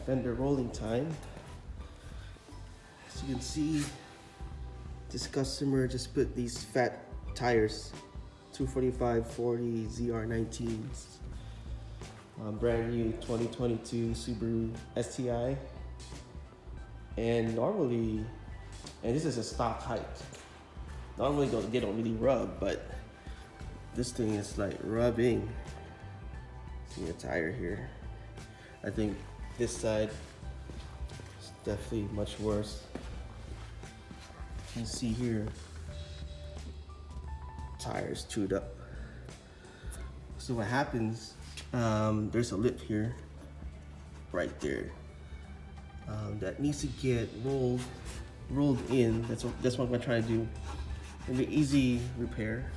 Fender rolling time. As you can see, this customer just put these fat tires, 245/40 ZR19s, brand new 2022 Subaru STI, and normally, and this is a stock height. Normally they don't really rub, but this thing is like rubbing. See the tire here. I think this side is definitely much worse. You can see here, tires chewed up. So what happens, there's a lip here, right there, that needs to get rolled in. That's what I'm gonna try to do. It'll be easy repair.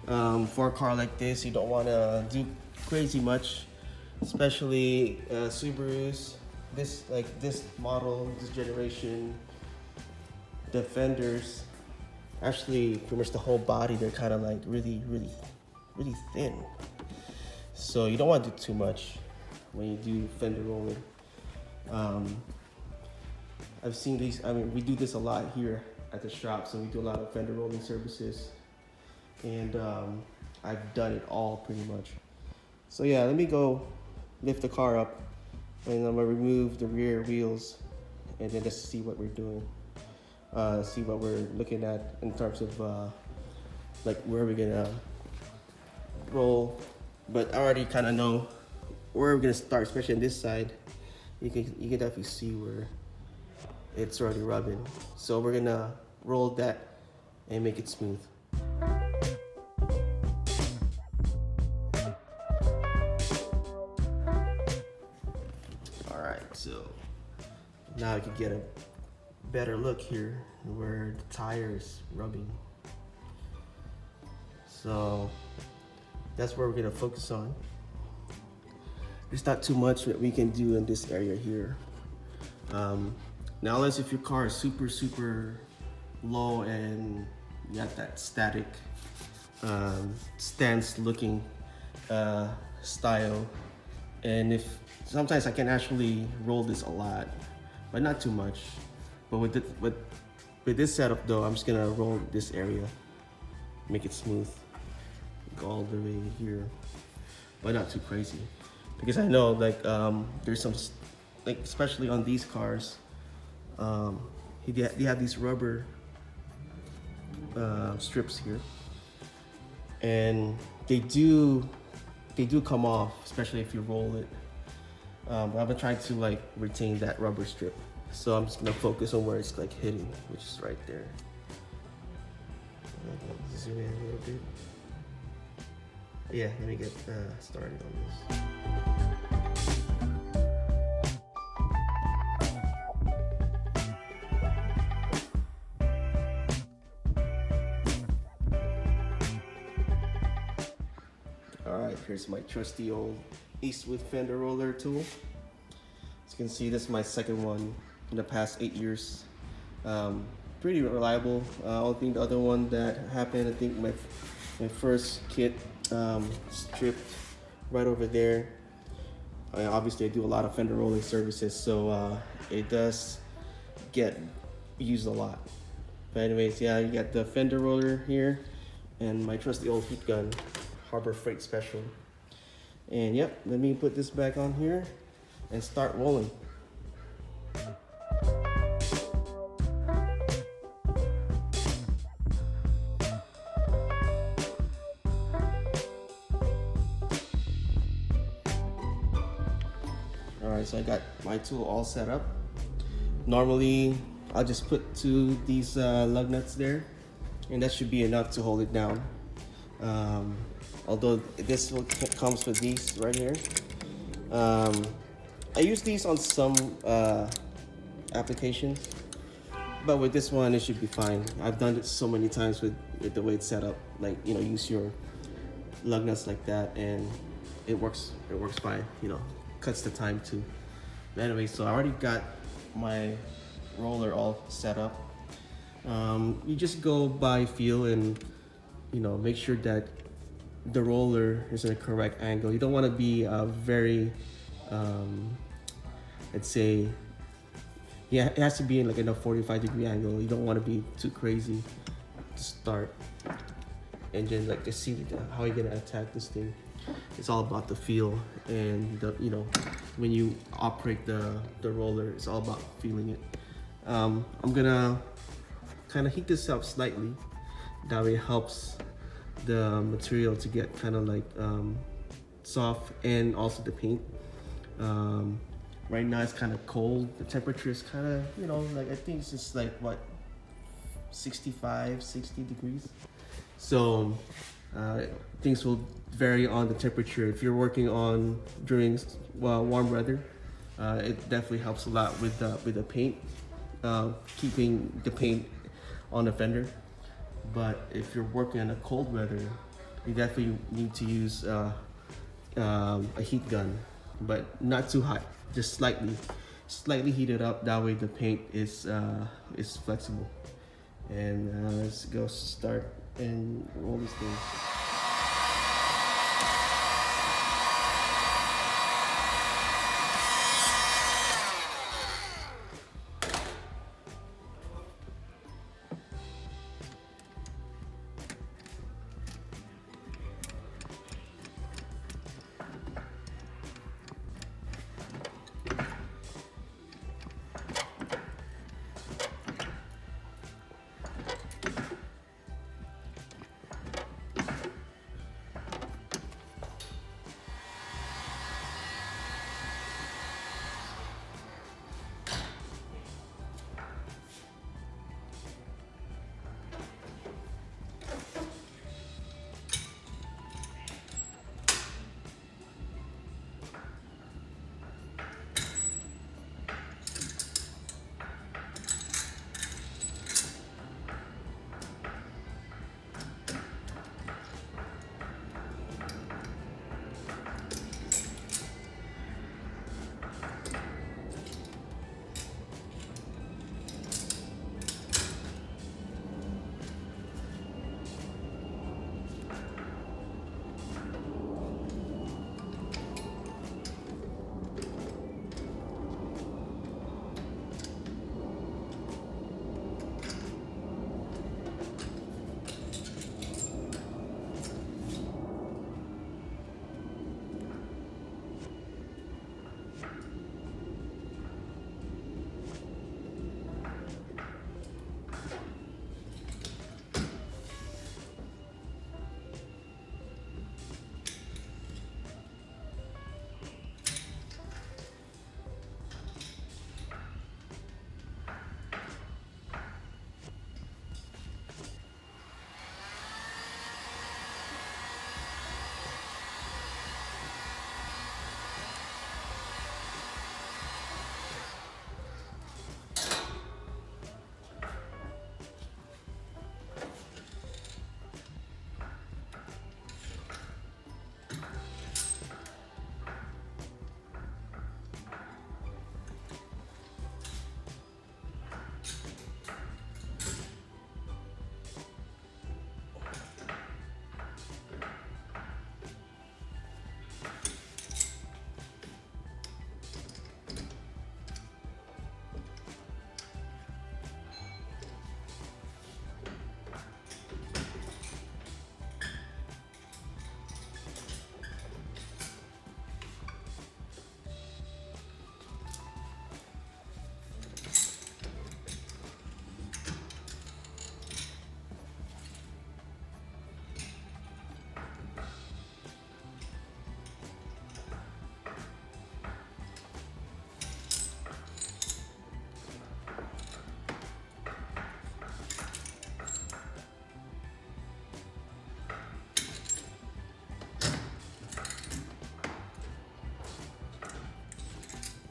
For a car like this, you don't want to do crazy much, especially Subarus. This model, this generation, the fenders, actually pretty much the whole body, they're kind of like really thin. So you don't want to do too much when you do fender rolling. I've seen these. I mean, we do this a lot here at the shop, so we do a lot of fender rolling services, and I've done it all pretty much. So yeah, let me go lift the car up, and I'm gonna remove the rear wheels, and then just see what we're doing, see what we're looking at in terms of like where we're gonna roll. But I already kind of know where we're gonna start, especially on this side. You can definitely see where it's already rubbing. So we're gonna roll that and make it smooth. All right, so now I can get a better look here where the tire is rubbing. So that's where we're gonna focus on. There's not too much that we can do in this area here. Now, unless if your car is super low and you got that static stance looking style, and if sometimes I can actually roll this a lot, but not too much. But with this setup though, I'm just gonna roll this area, make it smooth, go all the way here, but not too crazy, because I know like there's some, like especially on these cars, they have these rubber strips here, and they do come off, especially if you roll it. But I've been trying to like retain that rubber strip, so I'm just gonna focus on where it's like hitting, which is right there. Zoom in a little bit. Yeah, let me get started on this. Alright, here's my trusty old Eastwood fender roller tool. As you can see, this is my second one in the past 8 years. Pretty reliable. I think the other one that happened, I think my first kit stripped right over there. Obviously I do a lot of fender rolling services, so it does get used a lot. But anyways, yeah, you got the fender roller here and my trusty old heat gun, Harbor Freight Special. And yep, let me put this back on here and start rolling. Alright, so I got my tool all set up. Normally, I'll just put these lug nuts there, and that should be enough to hold it down. Although this comes with these right here. I use these on some applications, but with this one, it should be fine. I've done it so many times with the way it's set up. Like, you know, use your lug nuts like that, and it works fine. You know, cuts the time too. But anyway, so I already got my roller all set up. You just go by feel and, you know, make sure that the roller is in a correct angle. You don't want to be very I'd say, yeah, it has to be in like in a 45-degree angle. You don't want to be too crazy to start. And then like to see how you're gonna attack this thing. It's all about the feel and the, you know, when you operate the roller, it's all about feeling it. I'm gonna kind of heat this up slightly. That way it helps the material to get kind of like soft, and also the paint. Right now it's kind of cold. The temperature is kind of, you know, like I think it's just like what, 65, 60 degrees. So things will vary on the temperature. If you're working on during warm weather, it definitely helps a lot with the paint, keeping the paint on the fender. But if you're working in a cold weather, you definitely need to use a heat gun, but not too hot, just slightly heat it up. That way the paint is flexible. And let's go start and roll this thing.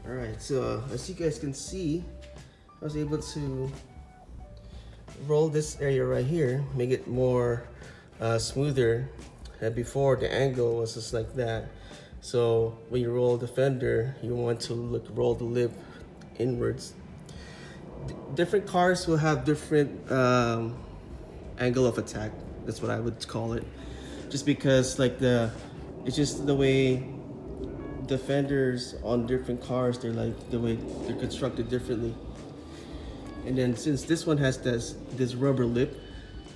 All right, so as you guys can see, I was able to roll this area right here, make it more smoother. And before, the angle was just like that. So when you roll the fender, you want to roll the lip inwards. Different cars will have different angle of attack. That's what I would call it. Just because like it's just the way the fenders on different cars, they're like the way they're constructed differently. And then since this one has this rubber lip,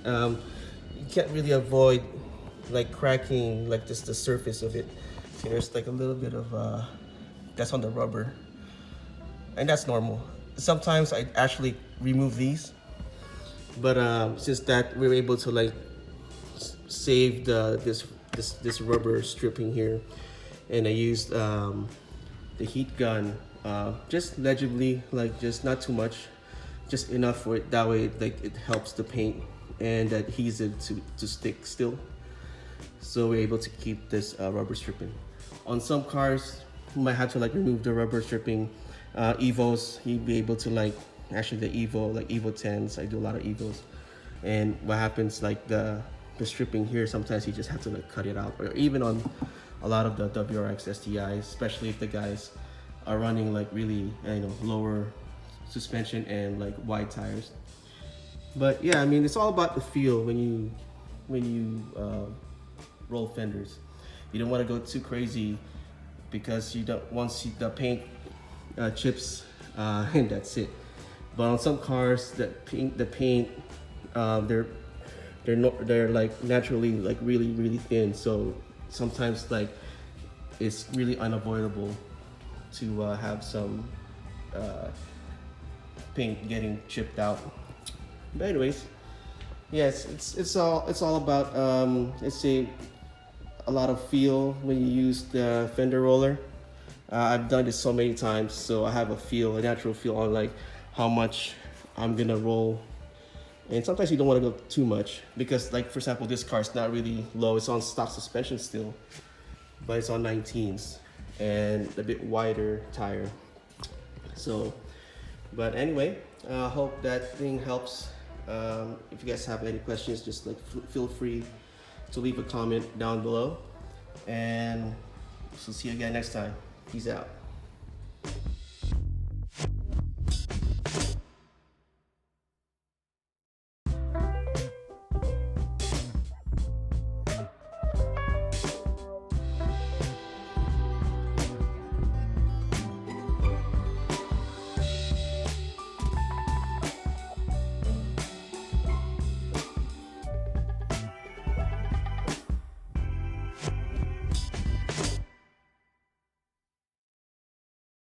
you can't really avoid like cracking like just the surface of it. See, there's like a little bit of that's on the rubber, and that's normal. Sometimes I actually remove these, but since that we're able to like save this rubber stripping here, and I used the heat gun just legibly, like just not too much, just enough for it. That way, like it helps the paint and the adhesive to stick still. So we're able to keep this rubber stripping. On some cars, you might have to like remove the rubber stripping. Evos, you'd be able to like, actually the Evo, like Evo 10s, I do a lot of Evos. And what happens, like the stripping here, sometimes you just have to like cut it out. Or even on a lot of the WRX STIs, especially if the guys are running like really, lower suspension and like wide tires. But yeah, I mean, it's all about the feel when you roll fenders. You don't want to go too crazy because you don't, once the paint chips and that's it. But on some cars, the paint they're like naturally like really thin. So sometimes like it's really unavoidable to have some paint getting chipped out. But anyways, yes, it's all about let's say a lot of feel when you use the fender roller. I've done this so many times, so I have a natural feel on like how much I'm gonna roll. And sometimes you don't want to go too much because, like, for example, this car is not really low. It's on stock suspension still, but it's on 19s and a bit wider tire. So, but anyway, I hope that thing helps. If you guys have any questions, just like feel free to leave a comment down below, and we'll see you again next time. Peace out.